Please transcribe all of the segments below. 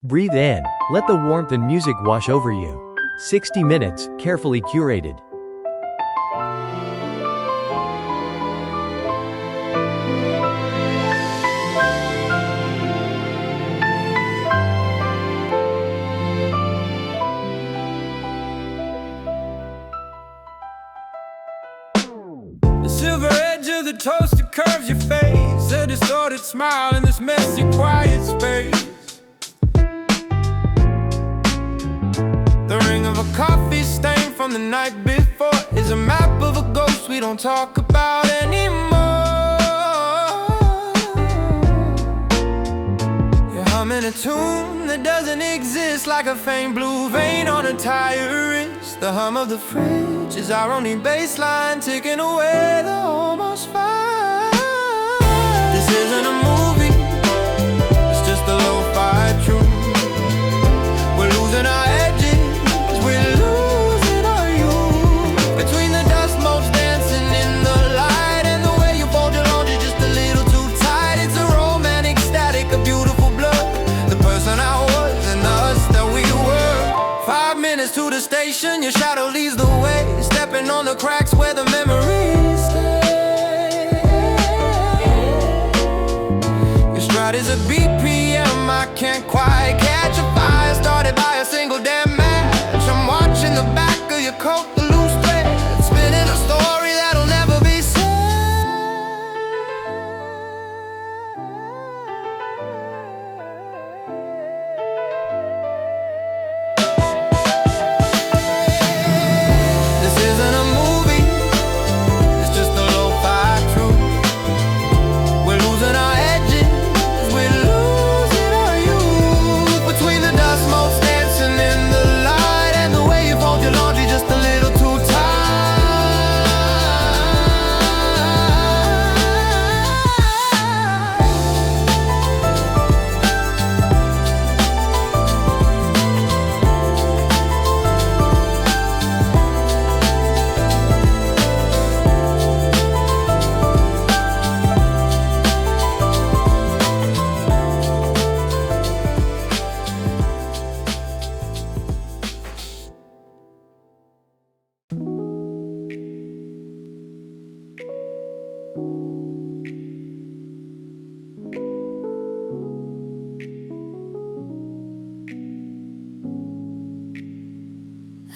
Breathe in, let the warmth and music wash over you. 60 minutes, carefully curated. The silver edge of the toaster curves your face, a distorted smile in this messy, quiet space. The ring of a coffee stain from the night before is a map of a ghost we don't talk about anymore. You're humming a tune that doesn't exist, like a faint blue vein on a tired wrist. The hum of the fridge is our only baseline, ticking away the almost fire. This isn't a movie, it's just a lo-fi truth. We're losing our edges, we're losing our youth. Between the dust motes dancing in the light, and the way you fold your laundry just a little too tight. It's a romantic static, a beautiful blur, the person I was and the us that we were. 5 minutes to the station, your shadow leads the way, stepping on the cracks where the memories stay. Your stride is a BPM I can't quite catch, a fire started by a single damn match. I'm watching the back of your coat, the loose thread, spinning a story that'll never be said. This isn't a movie, it's just a lo-fi truth. We're losing our edges, we're losing our youth. Between the dust motes dancing in the light, and the way you fold your laundry just a little too tight.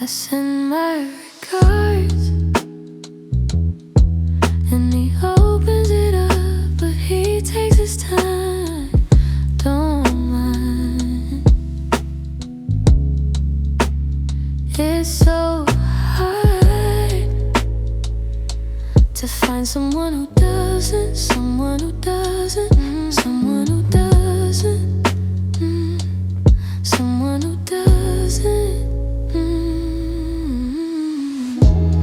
I send my regards, and he opens it up, but he takes his time, don't mind. It's so hard to find someone who doesn't, someone who doesn't, someone who doesn't, someone who doesn't.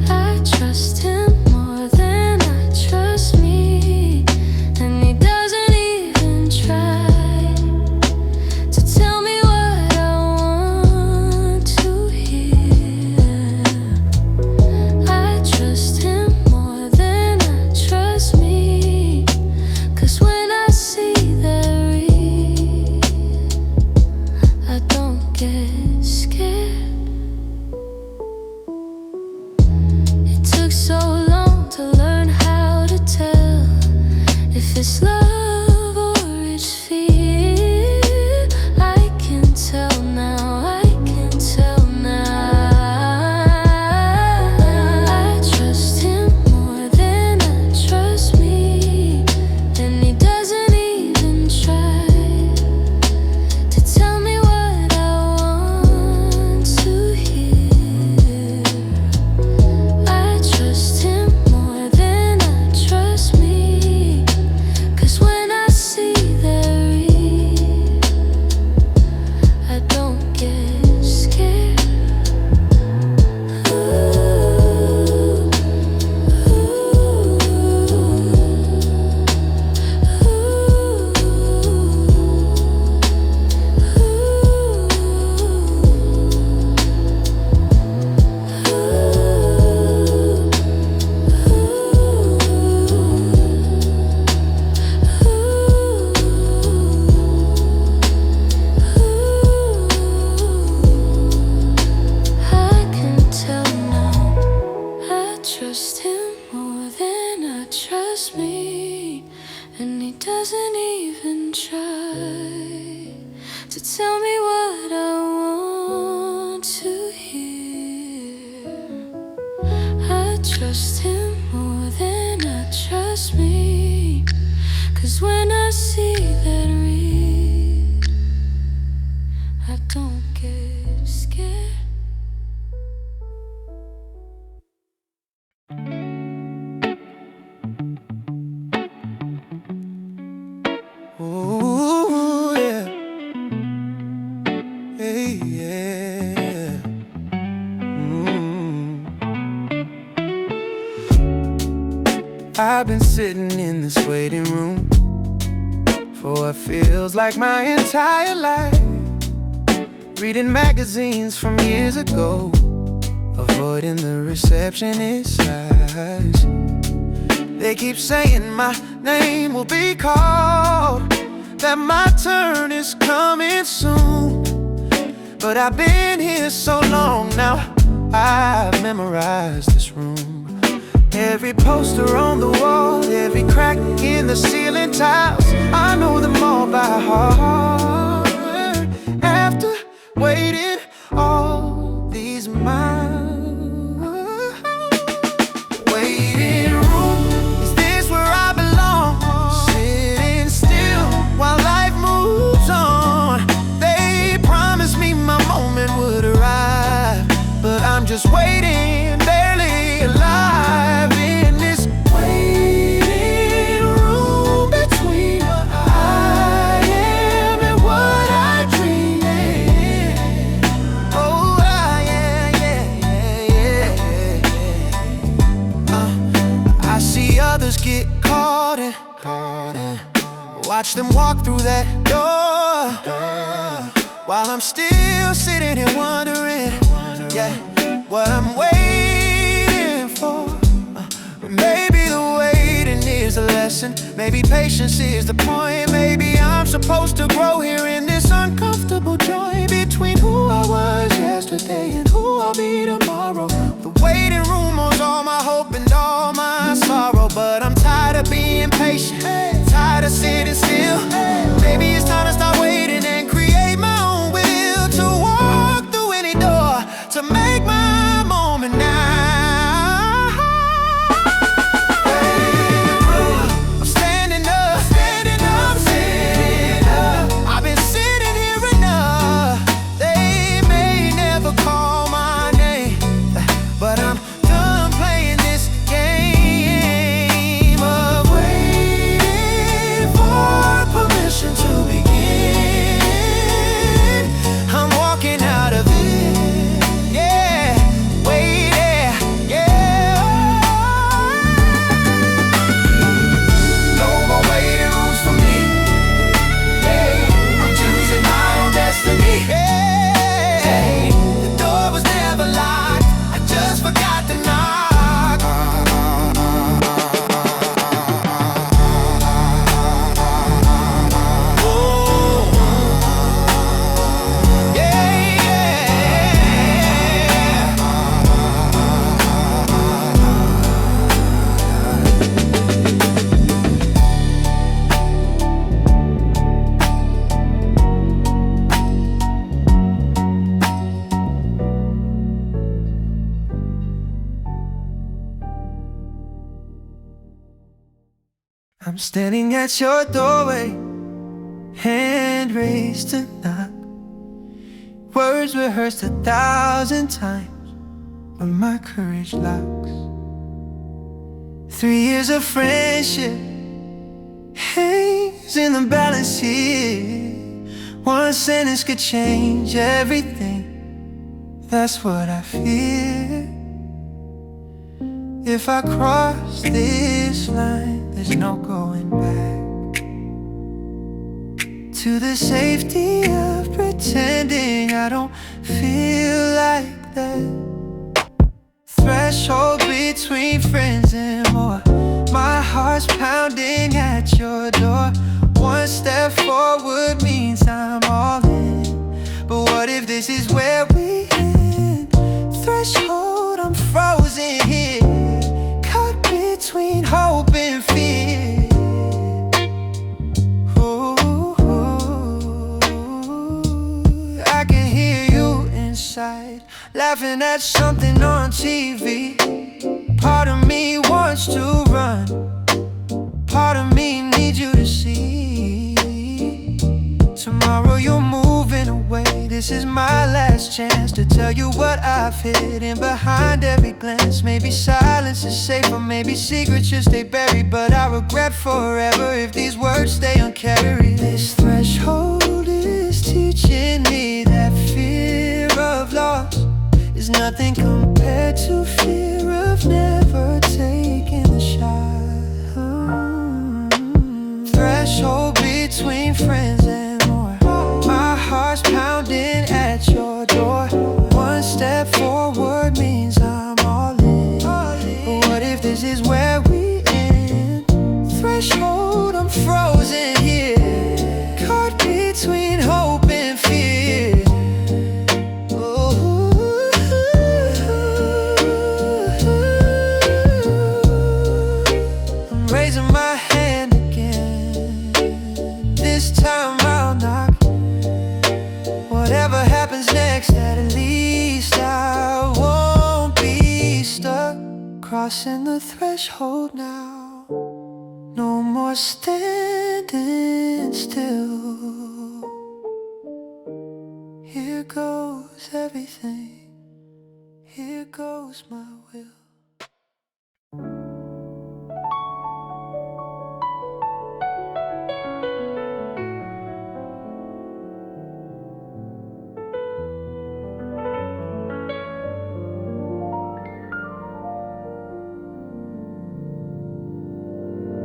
I trust him more than I trust me, and he doesn't even try to tell me what I want to hear. I trust him more than I trust me, 'cause when I see the to tell me what I want to hear. I trust him more than I trust me, 'cause when I see that real, I don't get scared. Ooh, yeah. Hey, yeah. I've been sitting in this waiting room for what feels like my entire life, reading magazines from years ago, avoiding the receptionist eyes. They keep saying my name will be called, that my turn is coming soon. But I've been here so long now, I've memorized this room. Every poster on the wall, every crack in the ceiling tiles, I know them all by heart. After waiting all these miles, waiting room, is this where I belong? Sitting still while life moves on. They promised me my moment would arrive, but I'm just waiting, barely alive in this waiting room between what I am and what I dream. Oh, yeah. I see others get caught in, watch them walk through that door, while I'm still sitting here wondering, yeah, what I'm waiting for. Maybe the waiting is a lesson, maybe patience is the point. Maybe I'm supposed to grow here in this uncomfortable joint between who I was yesterday and who I'll be tomorrow. The waiting room holds all my hope and all my sorrow, but I'm tired of being patient, tired of sitting still. Maybe it's time to stop waiting and create my own will, to walk through any door, to make my moment now. I'm standing up, standing up, standing up. I've been sitting here enough. They may never call my name, but I'm done playing this game of waiting for permission to begin. I'm walking out of it, yeah, waiting, yeah. No more waiting rooms for me, yeah. I'm choosing my own destiny, hey. The door was never locked, I just forgot to knock. Oh, yeah, yeah. I'm standing at your doorway, hand raised to knock. Words rehearsed 1,000 times, but my courage locks. 3 years of friendship hangs in the balance here. One sentence could change everything, that's what I fear. If I cross this line, there's no going back to the safety of pretending I don't feel like that. Threshold between friends and more, my heart's pounding at your door. One step forward means I'm all in, but what if this is where we end? Threshold, I'm frozen here, caught between hope and fear. Ooh, ooh, ooh. side, laughing at something on TV. Part of me wants to run, part of me needs you to see. Tomorrow you're moving away, this is my last chance to tell you what I've hidden behind every glance. Maybe silence is safer, maybe secrets should stay buried, but I regret forever if these words stay uncarried. This threshold is teaching me that fear of loss is nothing compared to fear of never taking the shot. Threshold between friends and more, my heart's pounding at your door. One step forward means I'm all in, but what if this is where we end? Threshold, I'm frozen here, caught between hope and fear. I'm raising my hand again, this time I'll knock. Whatever happens next, at least I won't be stuck. Crossing the threshold now, no more standing still. Here goes everything, here goes my will.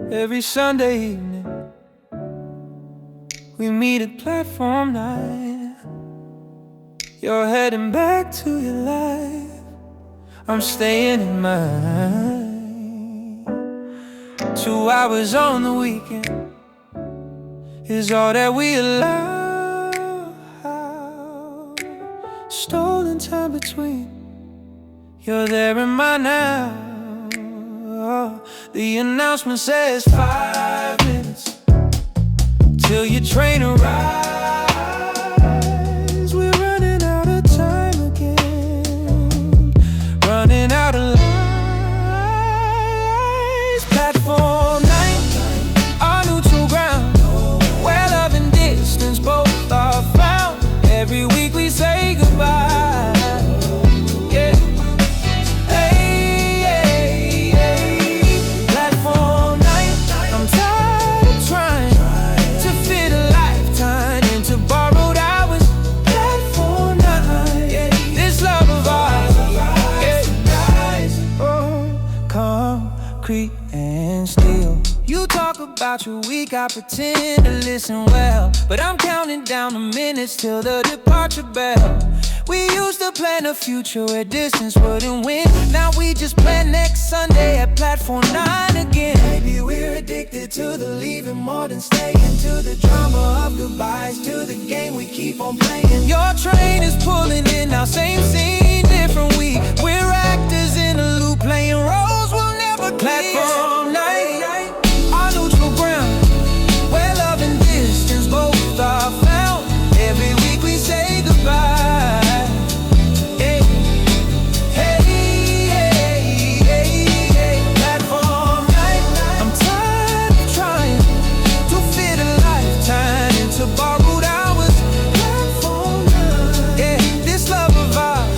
Every Sunday evening, we meet at platform 9. You're heading back to your life, I'm staying in mine. 2 hours on the weekend is all that we allow. Stolen time between, you're there in my now. The announcement says 5 minutes till your train arrives. We're running out of time again, running out of lies. Platform 9, our neutral ground, where love and distance both are found. Every week we say goodbye. And still, you talk about your week, I pretend to listen well, but I'm counting down the minutes till the departure bell. We used to plan a future where distance wouldn't win. Now we just plan next Sunday at platform 9 again. Maybe we're addicted to the leaving more than staying, to the drama of goodbyes, to the game we keep on playing. Your train is pulling in, now same scene, different week. We're actors in a loop, playing roles we'll never clear. Platform 9, our neutral ground, where love and distance both are found. Every week we say goodbye. Hey, hey, hey, hey, hey. Platform 9, I'm tired of trying to fit a lifetime into borrowed hours. Platform 9, yeah, this love of ours,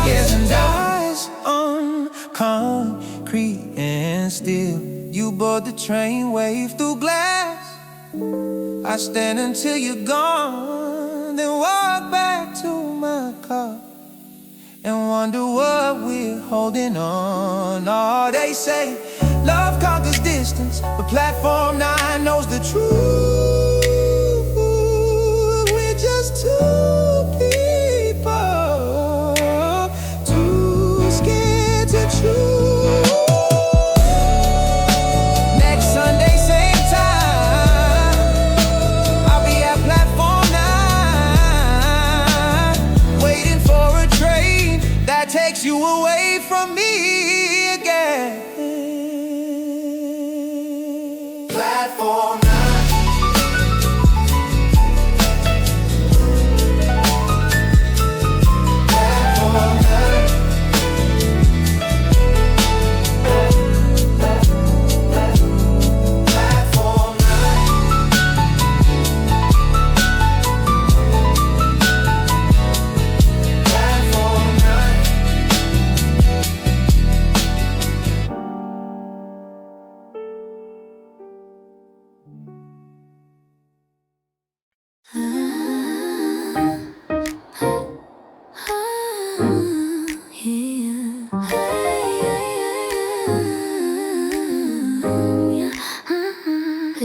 yes, and dies on concrete. And still, you board the train, wave through glass. I stand until you're gone, then walk back to my car and wonder what we're holding on. Oh, they say love conquers distance, but platform 9 knows the truth. We're just two people, too scared to choose. Takes you away from me again. Platform 9.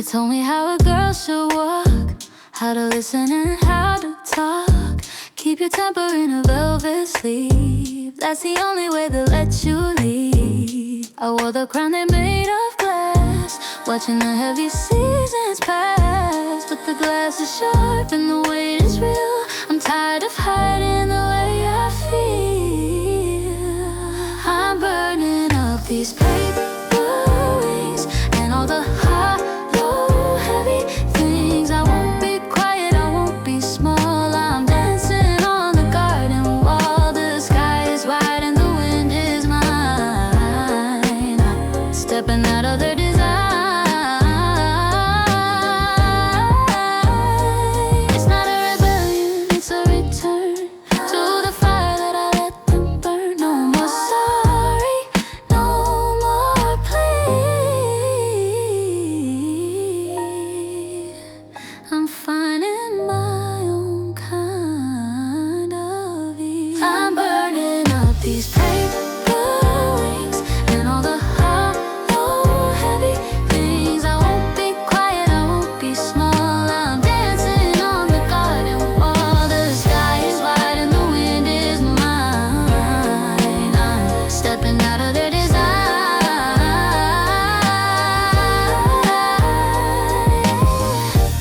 told me how a girl should walk, how to listen and how to talk. Keep your temper in a velvet sleeve, that's the only way they'll let you leave. I wore the crown they made of glass, watching the heavy seasons pass. But the glass is sharp and the weight is real. I'm tired of hiding the way I feel. I'm burning up these paper wings and all the hollow, heavy things. I won't be quiet, I won't be small. I'm dancing on the garden wall. The sky is wide and the wind is mine. Stepping out of their design. It's not a rebellion, it's a return to the fire that I let them burn. No more sorry, no more plea. I'm finding my own kind of ease. I'm burning up these paper wings and all the hollow, heavy things. I won't be quiet, I won't be small. I'm dancing on the garden wall. The sky is wide and the wind is mine. I'm stepping out of their design.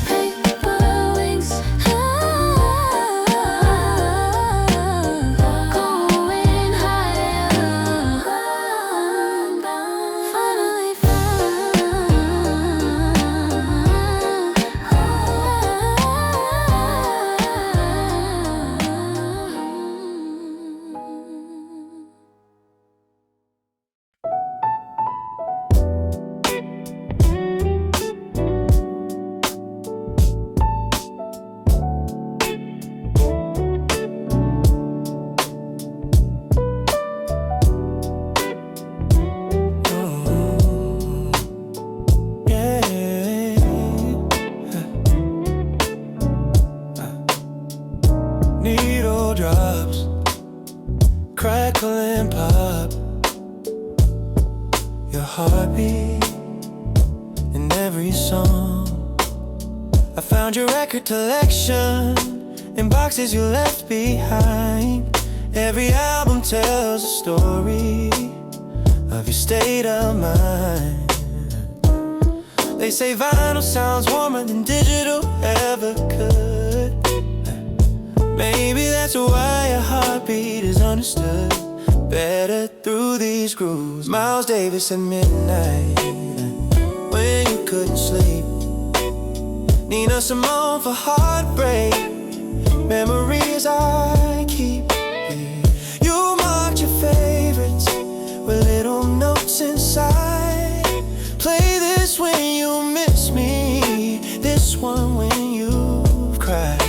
Paper wings, going higher. Finally found. Needle drops, crackle and pop. Your heartbeat in every song. I found your record collection in boxes you left behind. Every album tells a story of your state of mind. They say vinyl sounds warmer than digital ever could. Maybe that's why your heartbeat is understood better through these grooves. Miles Davis at midnight, when you couldn't sleep. Nina Simone for heartbreak, memories I keep. You marked your favorites with little notes inside. Play this when you miss me, this one when you've cried.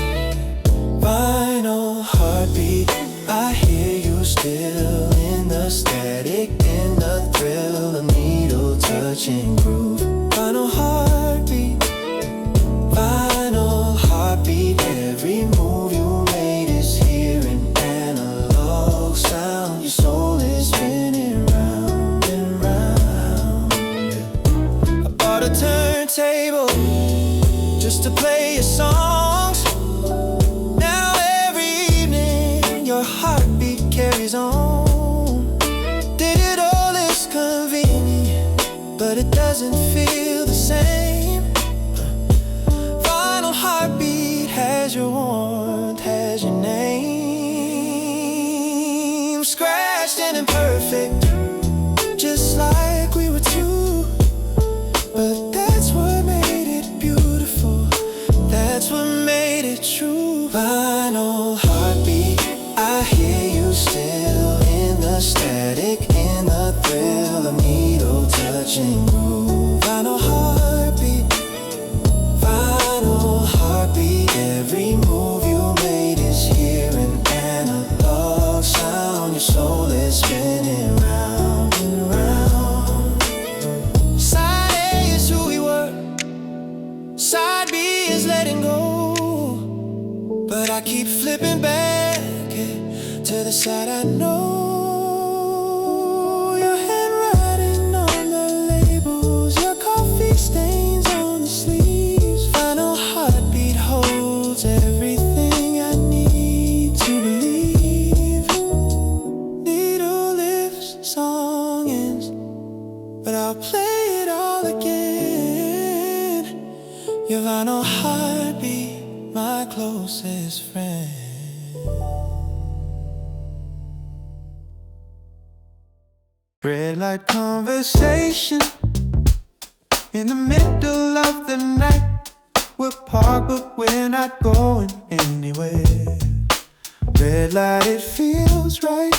Vinyl heartbeat, I hear you still in the static, in the thrill of needle touching groove. Vinyl heartbeat, vinyl heartbeat. Every move you made is here in analog sound. Your soul is spinning round and round. I bought a turntable just to play your songs. Now every evening your heartbeat carries on. Digital is convenient, but it doesn't feel the same. Vinyl heartbeat has your warmth, has your name. Scratched and imperfect, just like we were two. But that's what made it beautiful, that's what made it true. Vinyl heartbeat, I hear you still in the static, in the thrill of needle touching groove. Vinyl heartbeat, vinyl heartbeat. Every move you made is here in analog sound. Your soul is spinning round and round. Side A is who we were, side B is letting go. But I keep flipping back to the side I know. Your handwriting on the labels, your coffee stains on the sleeve. Red light conversation in the middle of the night. We're parked but we're not going anywhere. Red light, it feels right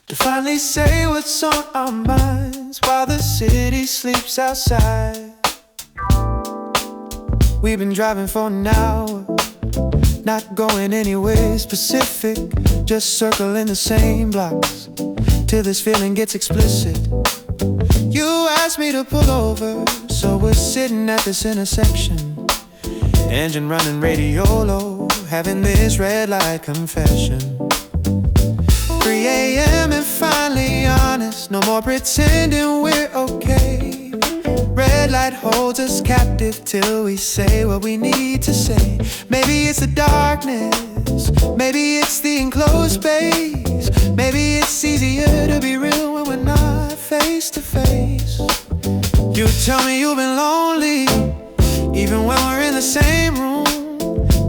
to finally say what's on our minds while the city sleeps outside. We've been driving for an hour, not going anywhere specific, just circling the same blocks till this feeling gets explicit. You asked me to pull over, so we're sitting at this intersection, engine running, radio low, having this red light confession. 3 a.m. and finally honest, no more pretending we're okay. Red light holds us captive till we say what we need to say. Maybe it's the darkness, maybe it's the enclosed space, maybe it's easier to be real when we're not face to face. You tell me you've been lonely, even when we're in the same room.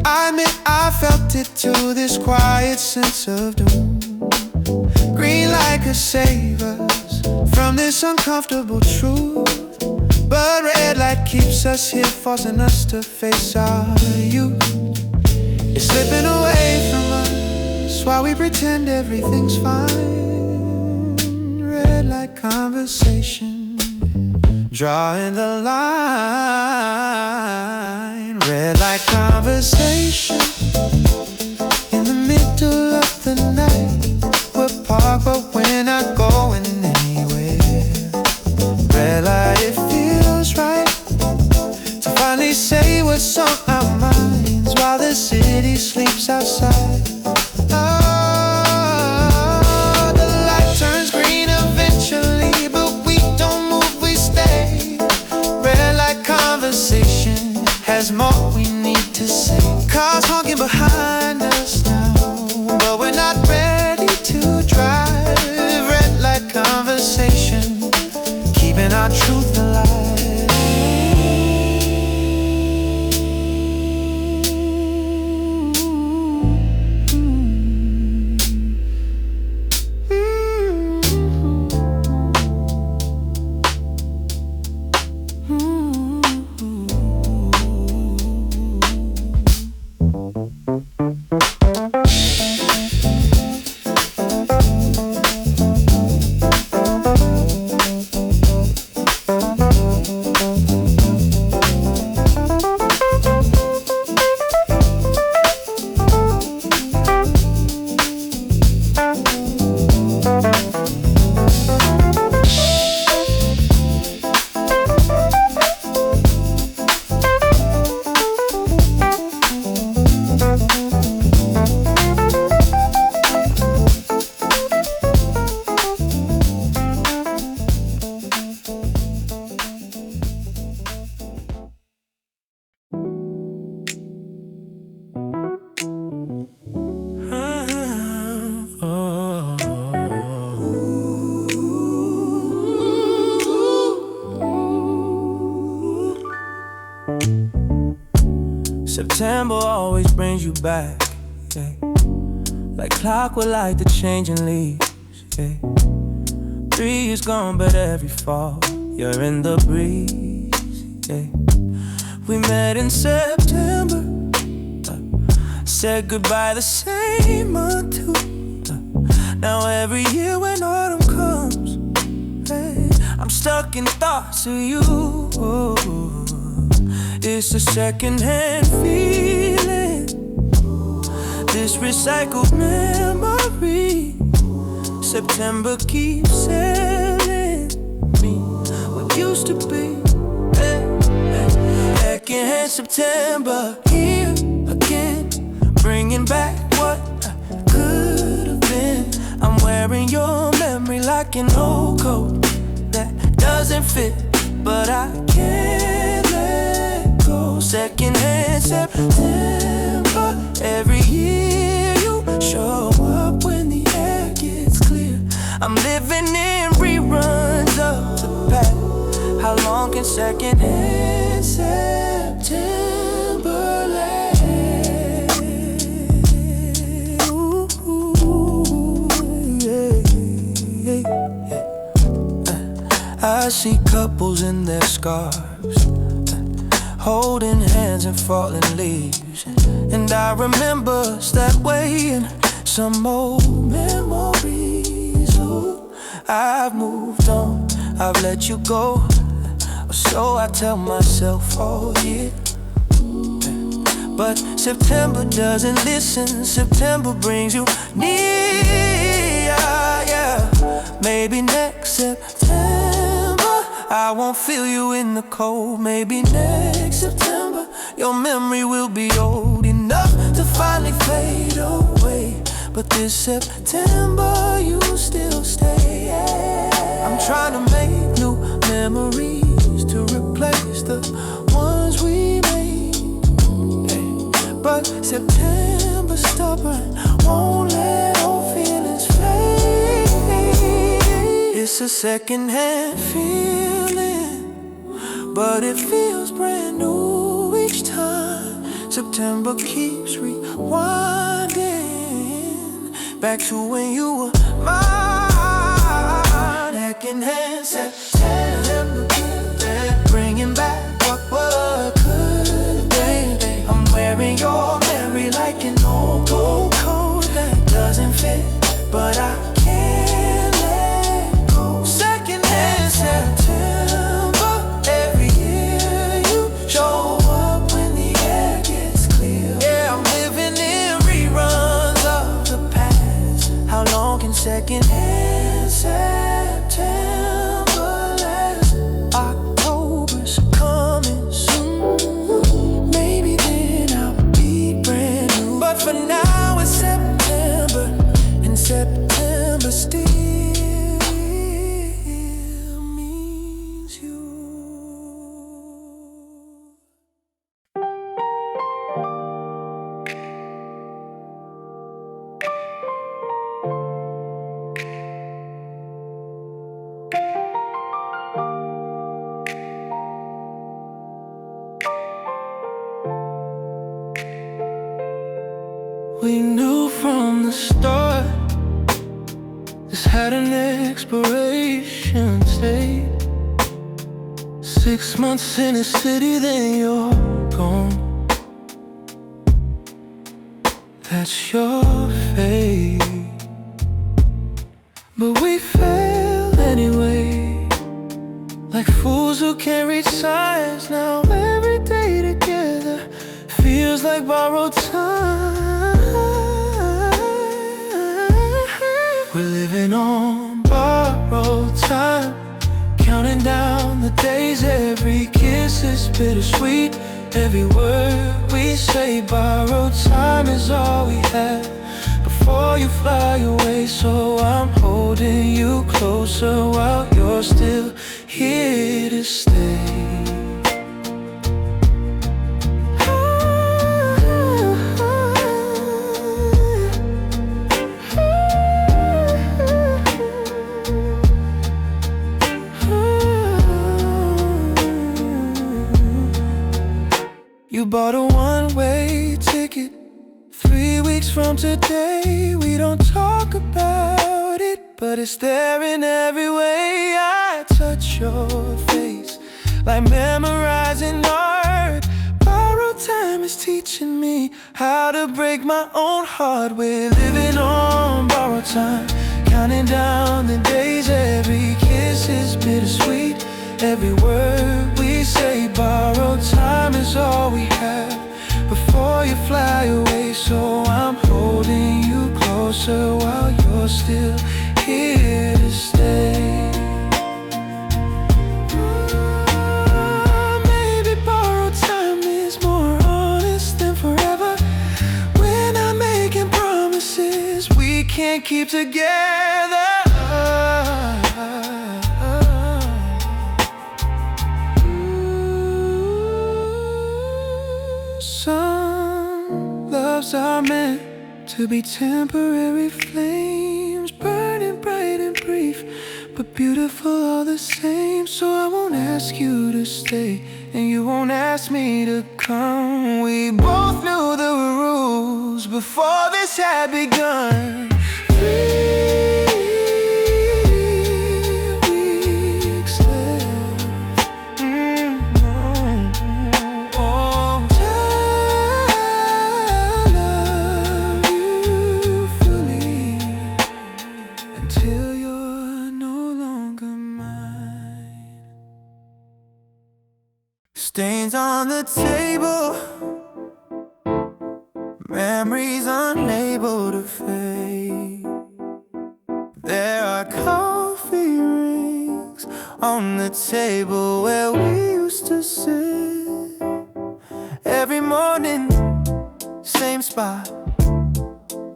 I admit I felt it too, this quiet sense of doom. Green light could save us from this uncomfortable truth, but red light keeps us here, forcing us to face our youth. It's slipping away from us while we pretend everything's fine. Red light conversation, drawing the line. Red light conversation in the middle of the night. We're parked but we're not going anywhere. Red light, it feels right to finally say what's on our minds while the city sleeps outside. Oh, the light turns green eventually, but we don't move, we stay. Red light conversation has more we need to say. Cars honking behind us now, but we're not ready to drive. Red light conversation, keeping our truth alive. September always brings you back, yeah. Like clockwork, like the changing leaves, yeah. 3 years gone, but every fall you're in the breeze, yeah. We met in September, said goodbye the same month too. Now every year when autumn comes, hey, I'm stuck in thoughts of you. It's a secondhand feeling, this recycled memory. September keeps selling me what used to be. Hey, hey. Secondhand September, here again, bringing back what could have been. I'm wearing your memory like an old coat that doesn't fit, but I can't let go. Secondhand September, every year you show up when the air gets clear. I'm living in reruns of the past. How long can secondhand September last? Ooh, yeah, yeah, yeah. I see couples in their scarves, holding hands and falling leaves. And I remember us that way in some old memories. Ooh, I've moved on, I've let you go, or so I tell myself all year. But September doesn't listen, September brings you near, yeah. Maybe next September I won't feel you in the cold. Maybe next September your memory will be old enough to finally fade away. But this September you still stay, yeah. I'm trying to make new memories to replace the ones we made, yeah. But September's stubborn, won't let old feelings fade. It's a secondhand feeling, but it feels brand new each time. September keeps rewinding back to when you were mine. Secondhand September, bringing back what could be. I'm wearing your memory like an old gold coat that doesn't fit, but I can't let go. Secondhand September, every year you show up when the air gets clear. Yeah, I'm living in reruns of the past. How long can secondhand September last? October's coming soon, maybe then I'll be brand new. But for now it's September, and September still means you. We knew from the start this had an expiration date. 6 months in the city, then you're gone. That's your fate. But we fell anyway, like fools who can't reach signs. Now every day together feels like borrowed time. We're living on borrowed time, counting down the days. Every kiss is bittersweet, every word we say. Borrowed time is all we have before you fly away. So I'm holding you closer while you're still here to stay. You bought a one-way ticket. 3 weeks from today, we don't talk about it, but it's there in every way. I touch your face, like memorizing art. Borrowed time is teaching me how to break my own heart. We're living on borrowed time, counting down the days. Every kiss is bittersweet, every word we say. Borrowed time is all we have before you fly away. So I'm holding you closer while you're still here to stay. Maybe borrowed time is more honest than forever. We're not making promises we can't keep together. Some loves are meant to be temporary flames, burning bright and brief, but beautiful all the same. So I won't ask you to stay, and you won't ask me to come. We both knew the rules before this had begun. 3 weeks left. Stains on the table, memories unable to fade. There are coffee rings on the table where we used to sit. Every morning, same spot.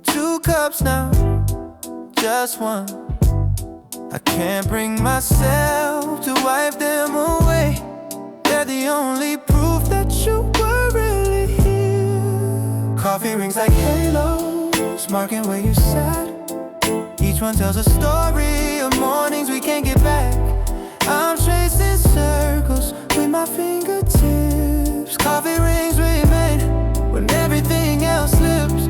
2 cups now, just one. I can't bring myself to wipe them away. They're the only proof that you were really here. Coffee rings like halos, marking where you sat. Each one tells a story of mornings we can't get back. I'm tracing circles with my fingertips. Coffee rings remain when everything else slips.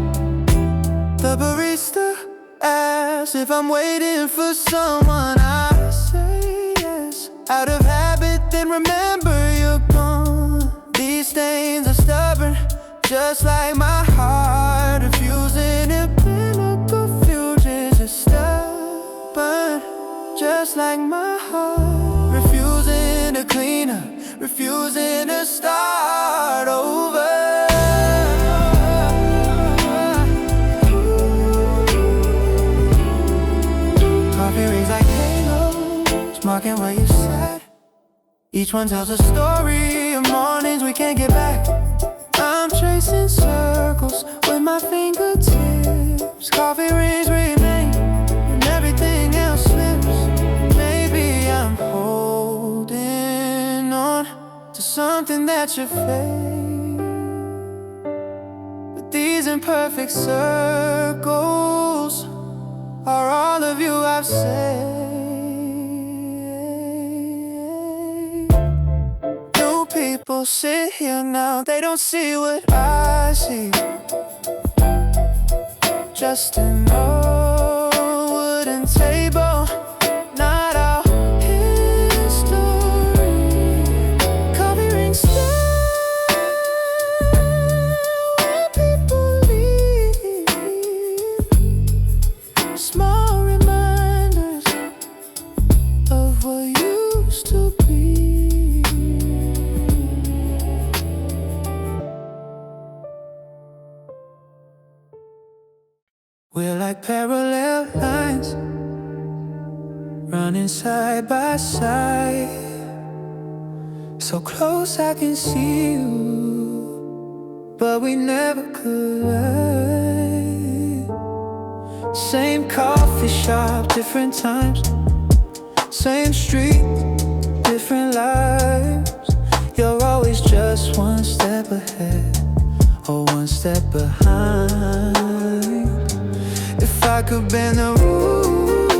The barista asks if I'm waiting for someone. I say yes, out of habit, then remember you're gone. These stains are stubborn, just like my heart, refusing to clean up the fusions is stubborn, just like my heart, refusing to clean up, refusing to start over. Coffee rings like halos, marking where you sat. Each one tells a story of mornings we can't get back. I'm tracing circles with my fingertips. Coffee rings remain when everything else slips. Maybe I'm holding on to something that should fade, but these imperfect circles are all of you I've saved. New people sit here now, they don't see what I see. Just an old wooden table, not our history. Coffee rings still when people leave. Small reminders of what used to be. We're like parallel lines, running side by side. So close I can see you, but we never could. Same coffee shop, different times. Same street, different lives. You're always just one step ahead or one step behind. If I could bend the rules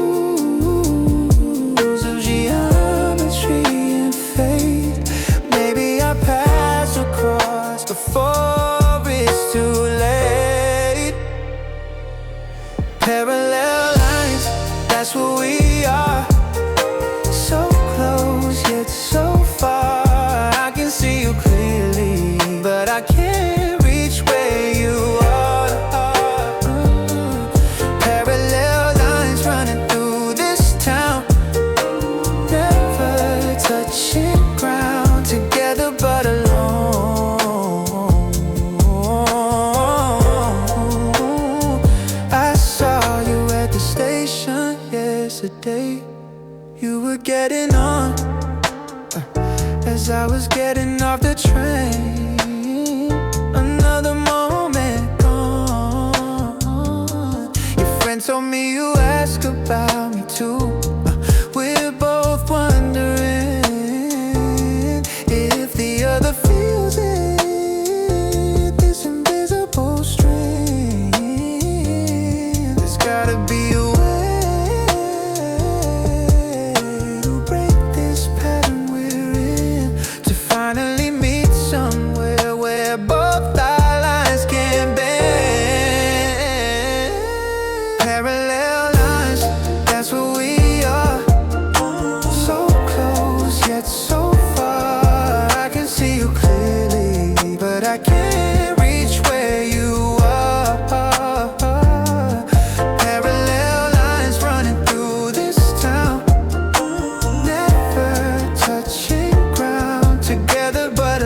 of geometry and fate, maybe I'll pass across before it's too late. Parallel lines, that's what we are. So close yet so far. I can see you clearly, but I can't reach where you are. Parallel lines running through this town, never touching ground, together but alone. I saw you at the station yesterday. You were getting on as I was getting off the train. Another moment gone. Your friend told me you asked about me too. We're both wondering if the other feels it. This invisible string, there's gotta be a way to break this pattern we're in, to finally meet somewhere where both our lines can bend. Parallel lines, that's what we are. So close yet so far. I can see you clearly, but I can't reach where you are. Parallel lines running through this town, never touching ground, together but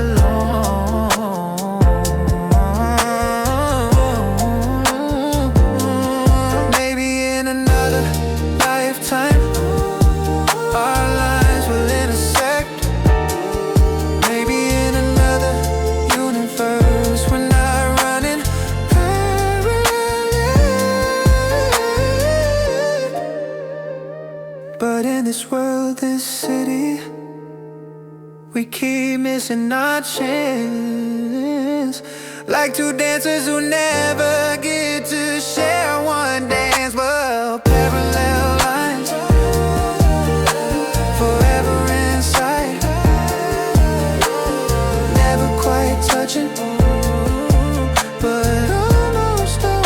But in this world, this city, we keep missing our chance. Like two dancers who never get to share one dance. Well, parallel lines, forever in sight, never quite touching, but almost right.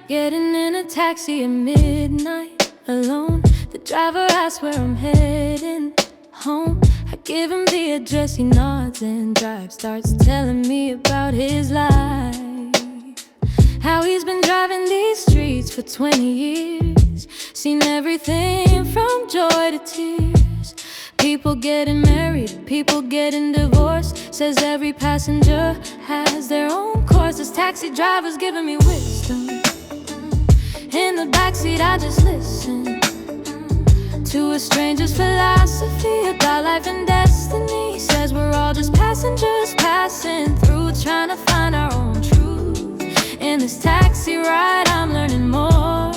Getting in a taxi at midnight, alone. The driver asks where I'm heading, home. I give him the address, he nods and drives. Starts telling me about his life, how he's been driving these streets for 20 years. Seen everything from joy to tears. People getting married, people getting divorced. Says every passenger has their own course. This taxi driver's giving me wisdom. In the backseat I just listen to a stranger's philosophy about life and destiny. Says we're all just passengers passing through, trying to find our own truth. In this taxi ride I'm learning more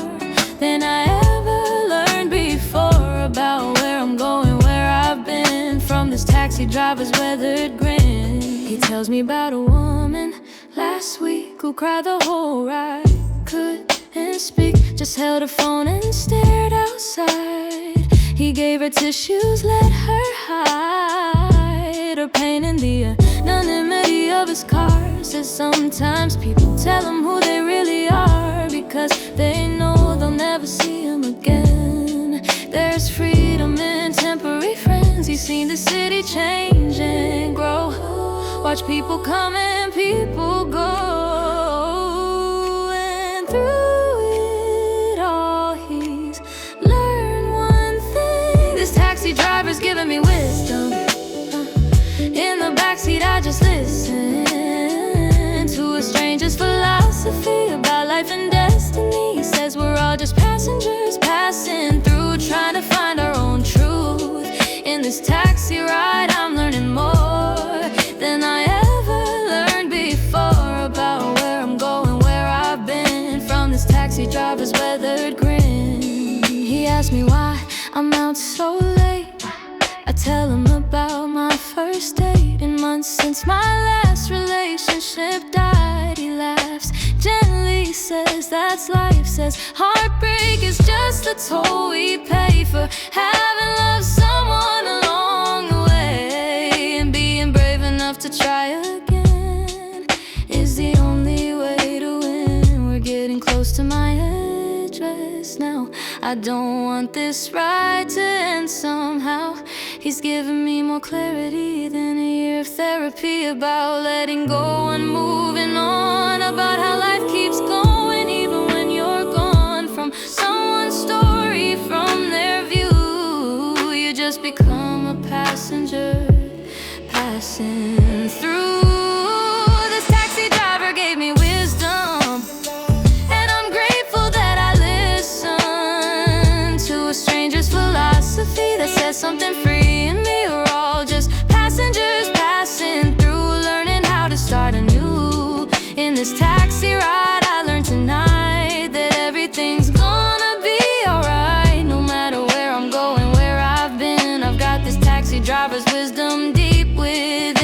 than I ever learned before, about where I'm going, where I've been, from this taxi driver's weathered grin. He tells me about a woman last week who cried the whole ride, couldn't speak, just held her phone and stared outside. He gave her tissues, let her hide her pain in the anonymity of his car. Says sometimes people tell him who they really are, because they know they'll never see him again. There's freedom in temporary friends. He's seen the city change and grow, watch people come and people go, and through driver's giving me wisdom. In the backseat I just listen to a stranger's philosophy about life and destiny. He says we're all just passengers passing through, trying to find our own truth. In this taxi ride I'm learning more than I ever learned before, about where I'm going, where I've been, from this taxi driver's weathered grin. He asked me why I'm out so late. I tell him about my first date, in months since my last relationship died. He laughs gently, says that's life. Says heartbreak is just the toll we pay for having loved someone along the way, and being brave enough to try again is the only way to win. We're getting close to my address now. I don't want this ride to end somehow. He's giving me more clarity than a year of therapy, about letting go and moving on, about how life keeps going even when you're gone. From someone's story, from their view, you just become a passenger passing through. This taxi driver gave me wisdom, and I'm grateful that I listened to a stranger's philosophy that says something free. We're all just passengers passing through, learning how to start anew. In this taxi ride I learned tonight that everything's gonna be alright. No matter where I'm going, where I've been, I've got this taxi driver's wisdom deep within.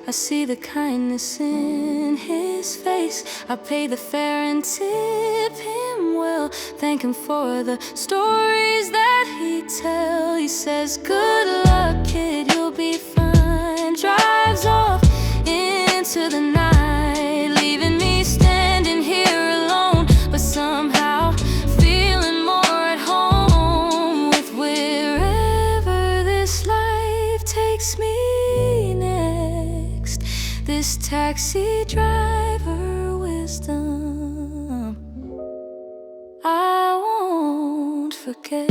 I see the kindness in his face. I pay the fare and tip him well. thank him for the stories that he tells. He says, good luck, kid, you'll be fine. Drives off into the night, leaving me standing here alone, but somehow feeling more at home with wherever this life takes me next. This taxi driver wisdom I won't forget.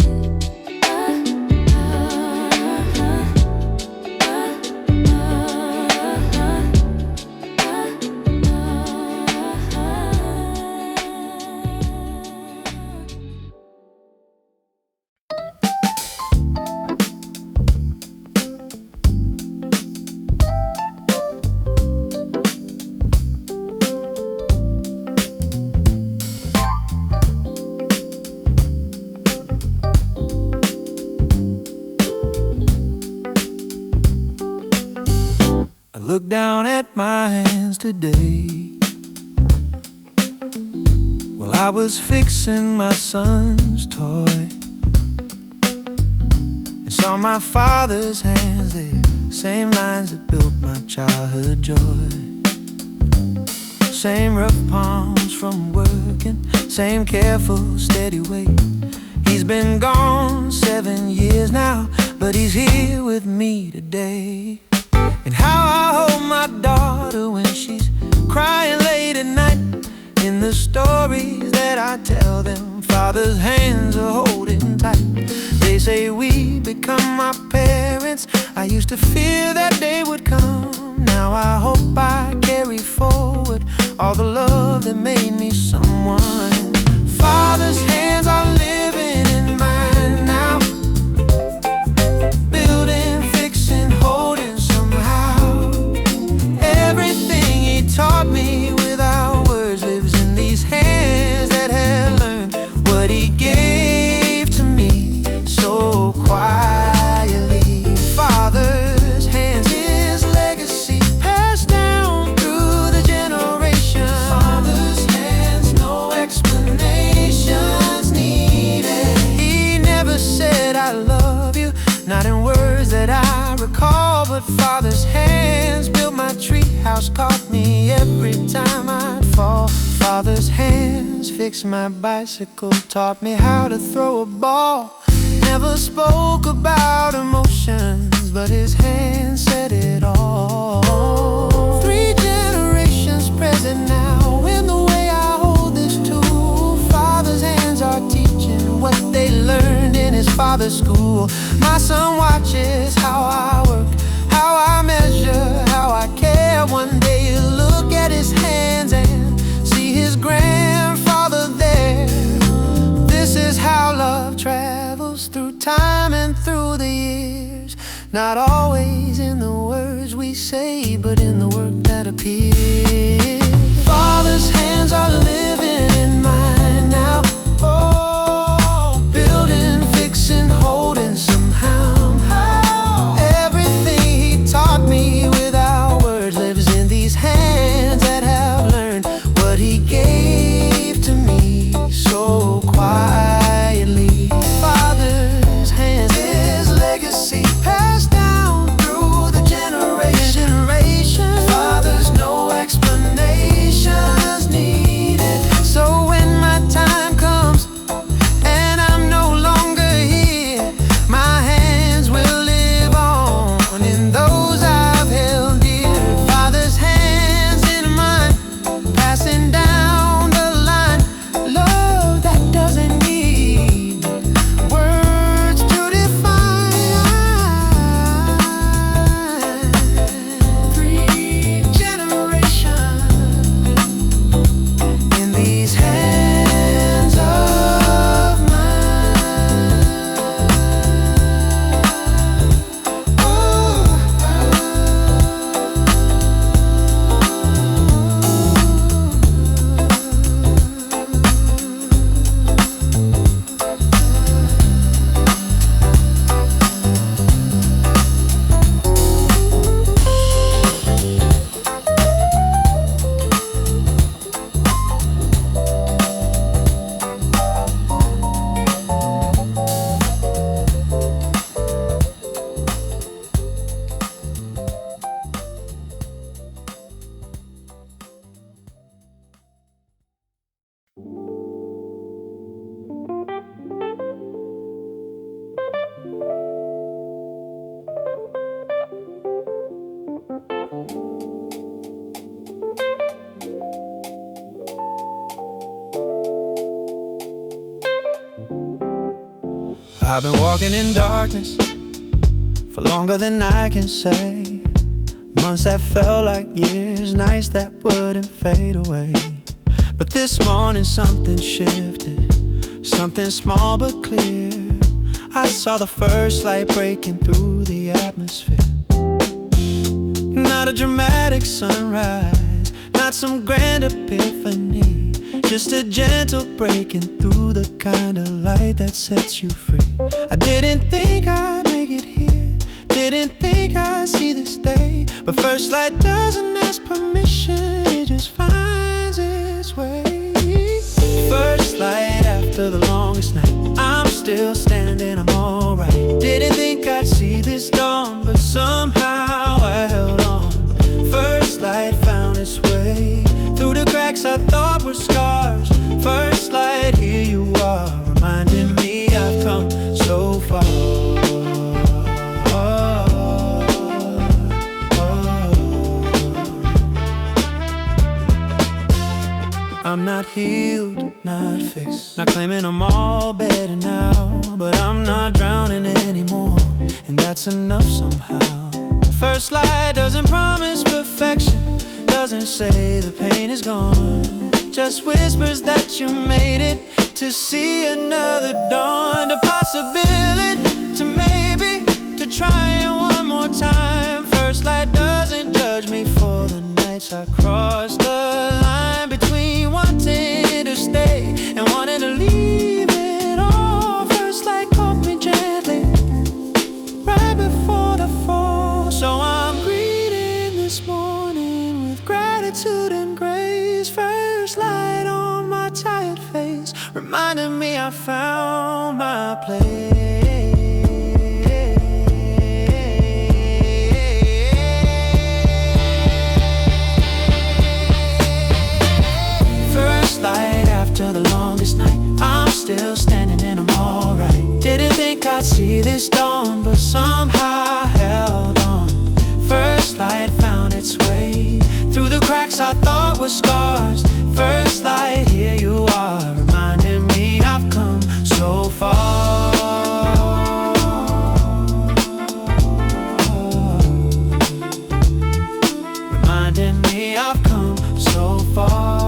Look down at my hands today. Well, I was fixing my son's toy and saw my father's hands there, same lines that built my childhood joy. Same rough palms from working, same careful, steady way. He's been gone 7 years now, but he's here with me today. And how I hold my daughter when she's crying late at night. In the stories that I tell them, father's hands are holding tight. They say we become our parents. I used to fear that day would come. Now I hope I carry forward all the love that made me someone. Father's hands are living in mine now. Building, fixing, holding. Everything he taught me without words lives in these hands that have learned what he gave to me so quietly. Father's hands, his legacy passed down through the generations. Father's hands, no explanations needed. He never said I love you, not in words that I recall, but father's hands built my treehouse, caught me every time I'd fall. Father's hands fixed my bicycle, taught me how to throw a ball. Never spoke about emotions, but his hands said it all. 3 generations present now in the way I hold this tool. Father's hands are teaching what they learned in his father's school. My son watches how I work, how I measure, how I care. One day you look at his hands and see his grandfather there. This is how love travels through time and through the years. Not always in the words we say, but in the work that appears. Father's hands are living in mine now. Oh, building, fixing, holding somehow. Everything he taught me without words lives in these hands that have learned what he gave to me so quietly. Father's hands, his legacy passed down through the generations. Father's no explanation. I've been walking in darkness for longer than I can say. Months that felt like years, nights that wouldn't fade away. But this morning something shifted, something small but clear. I saw the first light breaking through the atmosphere. Not a dramatic sunrise, not some grand epiphany, just a gentle breaking through, the kind of light that sets you free. I didn't think I'd make it here, didn't think I'd see this day. But first light doesn't ask permission, it just finds its way. First light after the longest night, I'm still standing, I'm alright. Didn't think I'd see this dawn, but somehow I held on. First light found its way through the cracks I thought were scars. First light, here you are, reminding me I've come so far. I'm not healed, not fixed, not claiming I'm all better now, but I'm not drowning anymore, and that's enough somehow. First light doesn't promise perfection, doesn't say the pain is gone, just whispers that you made it to see another dawn. The possibility to maybe to try it one more time. First light doesn't judge me for the nights I crossed the line between wanting to stay and wanting to leave it all. First light caught me gently right before the fall. So I'm greeting this morning with gratitude and grace. First light on my tired face, reminding me I found my place. Light after the longest night, I'm still standing and I'm alright. Didn't think I'd see this dawn, but somehow I held on. First light found its way through the cracks I thought were scars. First light, here you are, reminding me I've come so far. Reminding me I've come so far.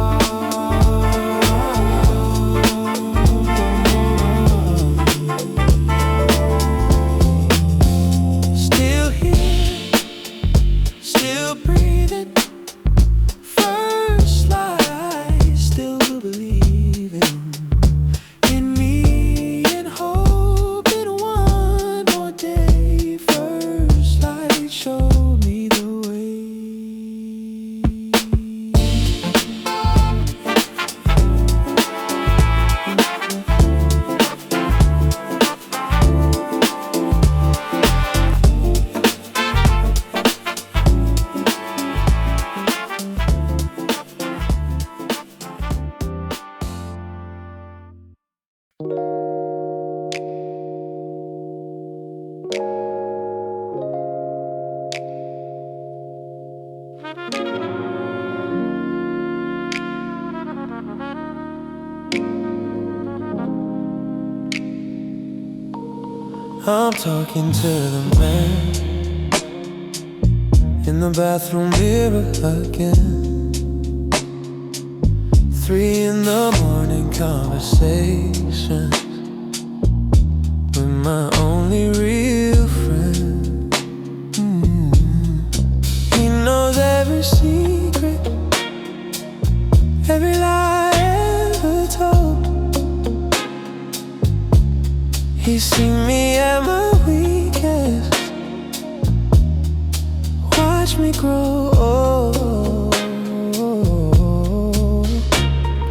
I'm talking to the man in the bathroom mirror again. 3 in the morning conversation with my only real friend. He knows every secret, every lie ever told. He's seen me at my weakest, watch me grow old.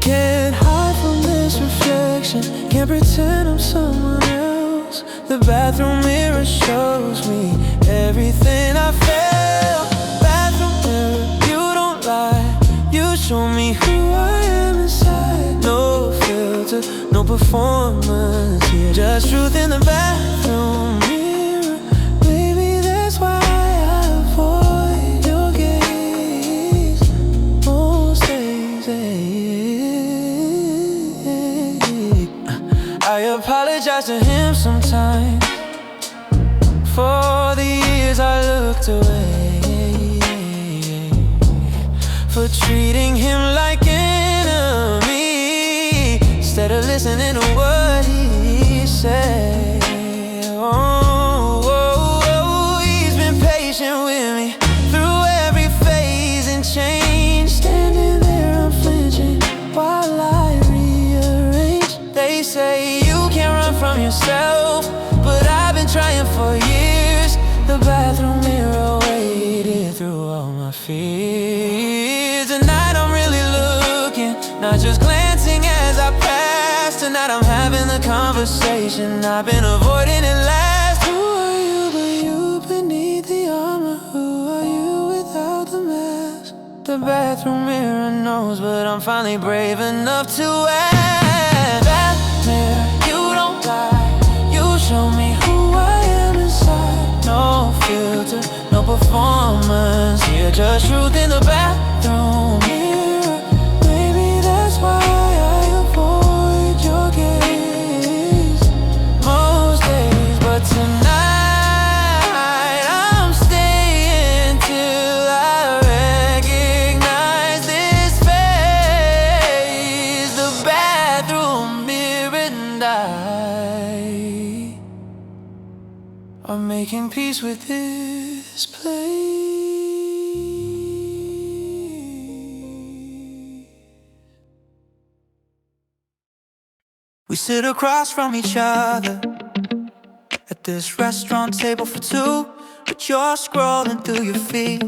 Can't hide from this reflection, can't pretend I'm someone else. The bathroom mirror shows me everything I felt. Bathroom mirror, you don't lie, you show me who I am inside. No filter, no performance here, just truth in the bathroom mirror. Maybe that's why I avoid your gaze most days. I apologize to him sometimes for the years I looked away, for treating him like enemy instead of listening to what he said. He's been patient with me through every phase and change, standing there unflinching while I rearrange. They say you can't run from yourself, but I've been trying for years. The bathroom mirror waited through all my fears. Tonight I'm really looking, not just glancing as I pass. Tonight I'm having the conversation I've been avoiding at last. Who are you but you beneath the armor? Who are you without the mask? The bathroom mirror knows, but I'm finally brave enough to ask. That mirror, you don't lie. You show me who I am inside. No filter, no performance. Yeah, just truth in the bathroom mirror. Maybe that's why I avoid your gaze most days. But tonight I'm staying till I recognize this face. The bathroom mirror and I are making peace with this place. We sit across from each other at this restaurant table for two, but you're scrolling through your feed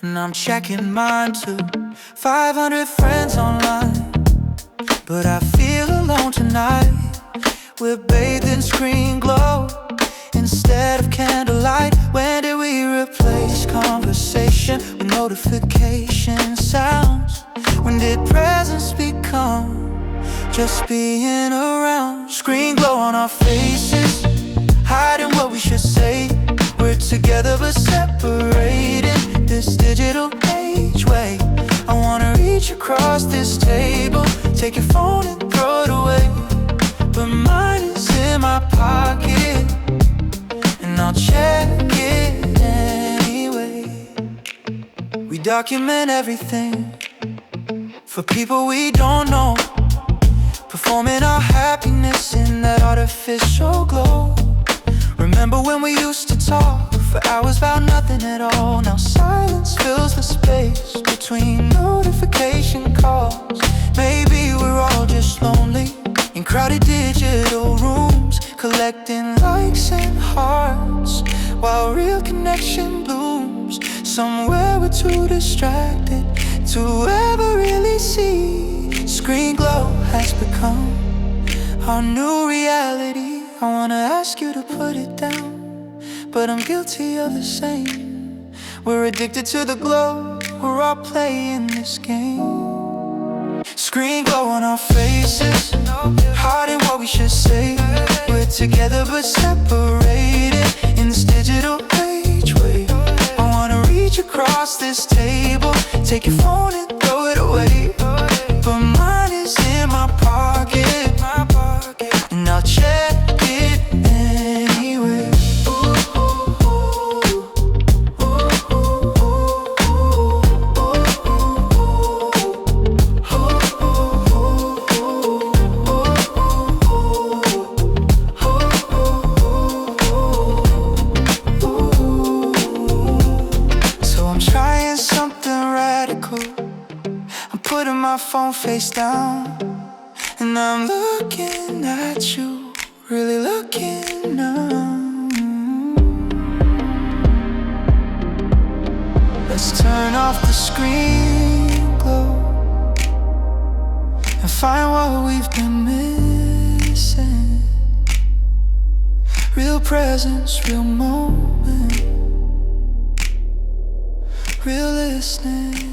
and I'm checking mine too. 500 friends online, but I feel alone tonight. We're bathed in screen glow instead of candlelight. When did we replace conversation with notification sounds? When did presence become just being around? Screen glow on our faces, hiding what we should say. We're together but separated, this digital age way. I wanna reach across this table, take your phone and throw it away, but mine is in my pocket and I'll check it anyway. We document everything for people we don't know, performing our happiness in that artificial glow. Remember when we used to talk for hours about nothing at all? Now silence fills the space between notification calls. Maybe we're all just lonely in crowded digital rooms, collecting likes and hearts while real connection blooms. Somewhere we're too distracted to ever really see. Screen glow has become our new reality. I wanna ask you to put it down, but I'm guilty of the same. We're addicted to the glow, we're all playing this game. Screen glow on our faces, hiding what we should say. We're together but separated in this digital age way. I wanna reach across this table, take your phone and throw it away, but mine is in my pocket and I'll check it anyway. So I'm trying something radical. I'm putting my phone face down and I'm looking at you, really looking now. Let's turn off the screen glow and find what we've been missing. Real presence, real moment, real listening.